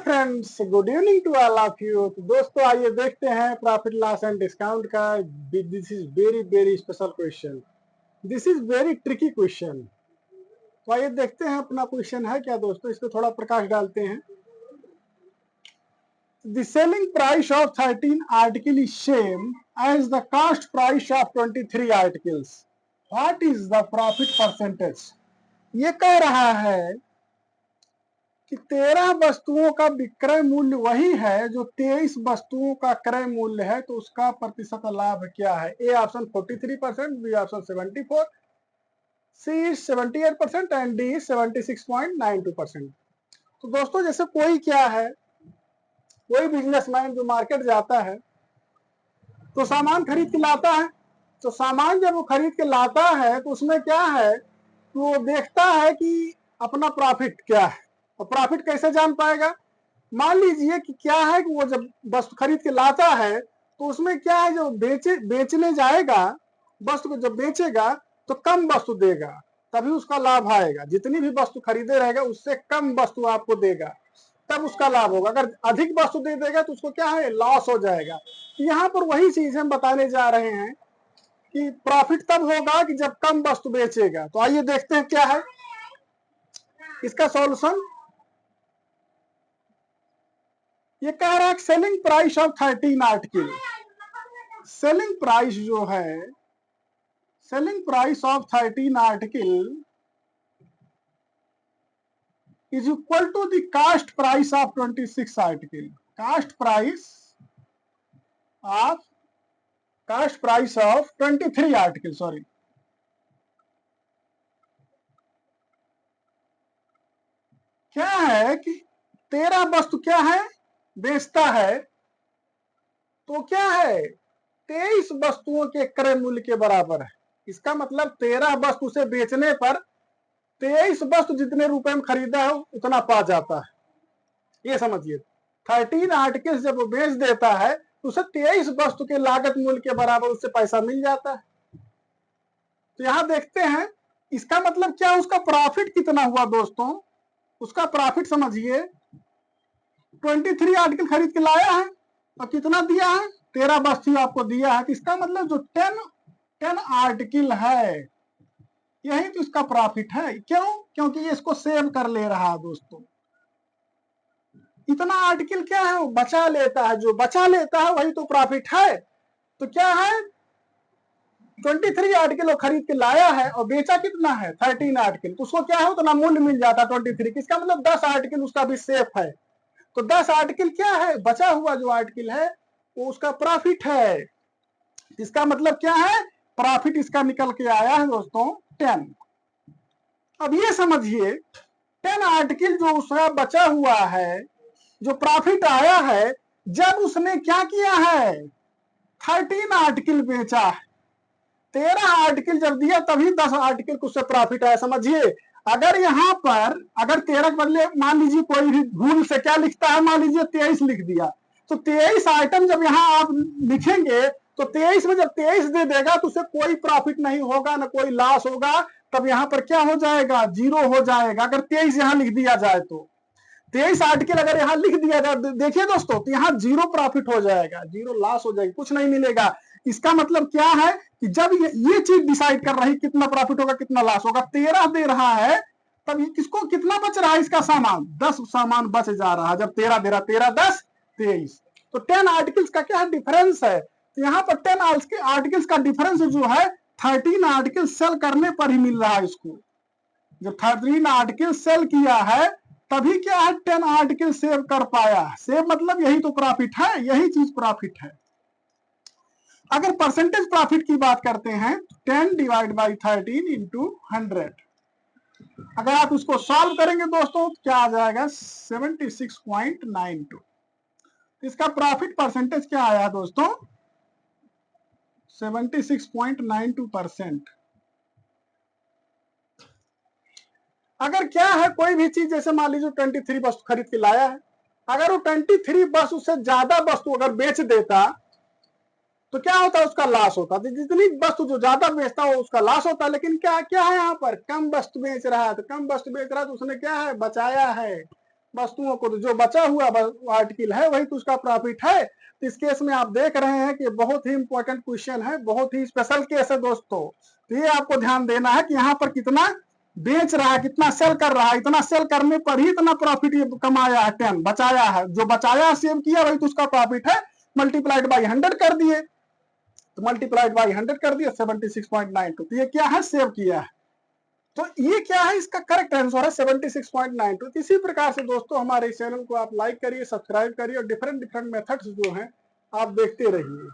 Friends, good evening to all of you. तो दोस्तों आइए देखते हैं प्रॉफिट लॉस एंड डिस्काउंट का। This is very special question, this is very tricky question. तो आइए देखते हैं अपना क्वेश्चन है क्या दोस्तों, इस पर थोड़ा प्रकाश डालते हैं। The selling price of 13 article is same as the cost price of 23 articles. What is the profit percentage? ये कह रहा है कि 13 वस्तुओं का विक्रय मूल्य वही है जो 23 वस्तुओं का क्रय मूल्य है, तो उसका प्रतिशत लाभ क्या है। A option 43%, B option 74%, C 78% and D 76.92%। तो दोस्तों जैसे कोई क्या है, कोई बिजनेसमैन जो मार्केट जाता है तो सामान खरीद के लाता है। तो सामान जब वो खरीद के लाता है तो उसमें क्या है कि वो देखता है कि अपना प्रॉफिट क्या है। और प्रॉफिट कैसे जान पाएगा, मान लीजिए कि क्या है कि वो जब वस्तु खरीद के लाता है तो उसमें क्या है, जो बेचने जाएगा वस्तु को, जब बेचेगा तो कम वस्तु देगा, तभी उसका लाभ आएगा। जितनी भी वस्तु खरीदे रहेगा उससे कम वस्तु आपको देगा, तब उसका लाभ होगा। अगर अधिक वस्तु दे देगा तो उसको क्या है, लॉस हो जाएगा। यहाँ पर वही चीज हम बताने जा रहे हैं कि प्रॉफिट तब होगा कि जब कम वस्तु बेचेगा। तो आइए देखते हैं क्या है इसका सॉल्यूशन। ये कह रहा है selling price of 13 article. Selling price जो है, selling price of 13 article is equal to the cost price of 26 article. Cost price of 23 article, sorry. क्या है कि 13 वस्तु क्या है बेचता है, तो क्या है 23 वस्तुओं के क्रय मूल्य के बराबर है। इसका मतलब 13 वस्तु से बेचने पर 23 वस्तु जितने रुपए में खरीदा है उतना पा जाता है। ये समझिए 13 आर्टिकल्स जब वो बेच देता है तो उसे 23 वस्तु के लागत मूल्य के बराबर उससे पैसा मिल जाता है। तो यहां देखते हैं इसका मतलब क्या, उसका प्रॉफिट कितना हुआ दोस्तों। उसका प्रॉफिट समझिए 23 आर्टिकल खरीद के लाया है और कितना दिया है, 13 वस्तु आपको दिया है। तो इसका मतलब जो 10 आर्टिकल है यही तो इसका प्रॉफिट है। क्यों, क्योंकि ये इसको सेव कर ले रहा है दोस्तों। इतना आर्टिकल क्या है, वो बचा लेता है, जो बचा लेता है वही तो प्रॉफिट है। तो क्या है 23 आर्टिकल वो खरीद के लाया है और बेचा कितना है 13 आर्टिकल, तो उसको क्या है उतना मूल्य मिल जाता है 23। इसका मतलब 10 आर्टिकल उसका भी सेफ है। तो 10 आर्टिकल क्या है, बचा हुआ जो आर्टिकल है वो उसका प्रॉफिट है। इसका मतलब क्या है, प्रॉफिट इसका निकल के आया है दोस्तों 10। अब ये समझिए 10 आर्टिकल जो उसका बचा हुआ है, जो प्रॉफिट आया है, जब उसने क्या किया है 13 आर्टिकल बेचा है। 13 आर्टिकल जब दिया तभी 10 आर्टिकल को उससे प्रॉफिट आया। समझिए अगर यहाँ पर अगर 13 के बदले मान लीजिए कोई भी भूल से क्या लिखता है, मान लीजिए 23 लिख दिया, तो 23 आइटम जब यहाँ आप लिखेंगे तो 23 में जब 23 दे देगा तो उसे कोई प्रॉफिट नहीं होगा, ना कोई लॉस होगा। तब यहाँ पर क्या हो जाएगा, 0 हो जाएगा। अगर 23 यहाँ लिख दिया जाए तो 23 आर्टिकल अगर यहाँ लिख दिया जाए, देखिए दोस्तों, तो यहाँ 0 प्रॉफिट हो जाएगा, 0 लॉस हो जाएगी, कुछ नहीं मिलेगा। इसका मतलब क्या है कि जब ये चीज डिसाइड कर रही कितना प्रॉफिट होगा कितना लॉस होगा, 13 दे रहा है तब किसको कितना बच रहा है, इसका सामान 10 सामान बच जा रहा है। जब 13 दे रहा, 13 10 23, तो 10 आर्टिकल्स का क्या डिफरेंस है। तो यहाँ पर 10 आर्टिकल्स का डिफरेंस जो है 13 आर्टिकल सेल करने पर ही मिल रहा है इसको। जब 13 आर्टिकल सेल किया है तभी क्या है 10 आर्टिकल सेव कर पाया। सेव मतलब यही तो प्रॉफिट है, यही चीज प्रॉफिट है। अगर परसेंटेज प्रॉफिट की बात करते हैं 10 डिवाइड बाई 13 इंटू 100, अगर आप उसको सॉल्व करेंगे दोस्तों तो क्या आ जाएगा 76.92। इसका प्रॉफिट परसेंटेज क्या आया दोस्तों 76.92%। अगर क्या है कोई भी चीज, जैसे मान लीजिए 23 वस्तु खरीद के लाया है, अगर वो 23 वस्तु से ज्यादा वस्तु अगर बेच देता तो क्या होता है, उसका लॉस होता। जितनी वस्तु जो ज्यादा बेचता हो उसका लॉस होता है। लेकिन क्या क्या है यहाँ पर कम वस्तु बेच रहा है, तो कम वस्तु बेच रहा है तो उसने क्या है बचाया है, वस्तुओं को, तो जो बचा हुआ आर्टिकल है वही तो उसका प्रॉफिट है। तो इस केस में आप देख रहे हैं कि बहुत ही इंपॉर्टेंट क्वेश्चन है, बहुत ही स्पेशल केस है दोस्तों। तो ये आपको ध्यान देना है कि यहाँ पर कितना बेच रहा है, कितना सेल कर रहा है, इतना सेल करने पर ही इतना प्रॉफिट कमाया है, 10 बचाया है, जो बचाया सेव किया वही तो उसका प्रॉफिट है, मल्टीप्लाइड बाई 100 कर दिए, तो मल्टीप्लाइड बाई 100 कर दिए 76.92। तो ये क्या है, सेव किया है। तो ये क्या है, इसका करेक्ट आंसर है 76.92। इसी प्रकार से दोस्तों हमारे चैनल को आप लाइक करिए, सब्सक्राइब करिए और डिफरेंट मेथड्स जो हैं आप देखते रहिए।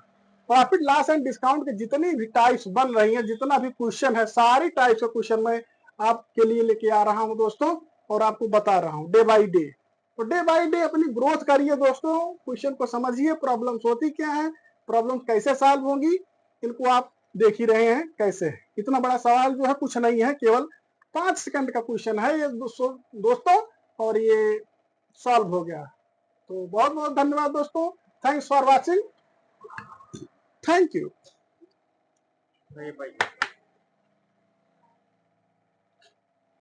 प्रॉफिट लॉस एंड डिस्काउंट के जितनी भी टाइप्स बन रही हैं, जितना भी क्वेश्चन है, सारी टाइप्स का क्वेश्चन मैं आपके लिए लेके आ रहा हूं दोस्तों, और आपको बता रहा हूं डे बाई डे। तो डे बाई डे अपनी ग्रोथ करिए दोस्तों, क्वेश्चन को समझिए, प्रॉब्लम्स होती क्या है, प्रॉब्लम्स कैसे सॉल्व होंगी, इनको आप देख ही रहे हैं कैसे। इतना बड़ा सवाल जो है कुछ नहीं है, केवल 5 सेकंड का क्वेश्चन है ये दोस्तों, और ये सॉल्व हो गया। तो बहुत बहुत धन्यवाद दोस्तों, thanks for watching, thank you.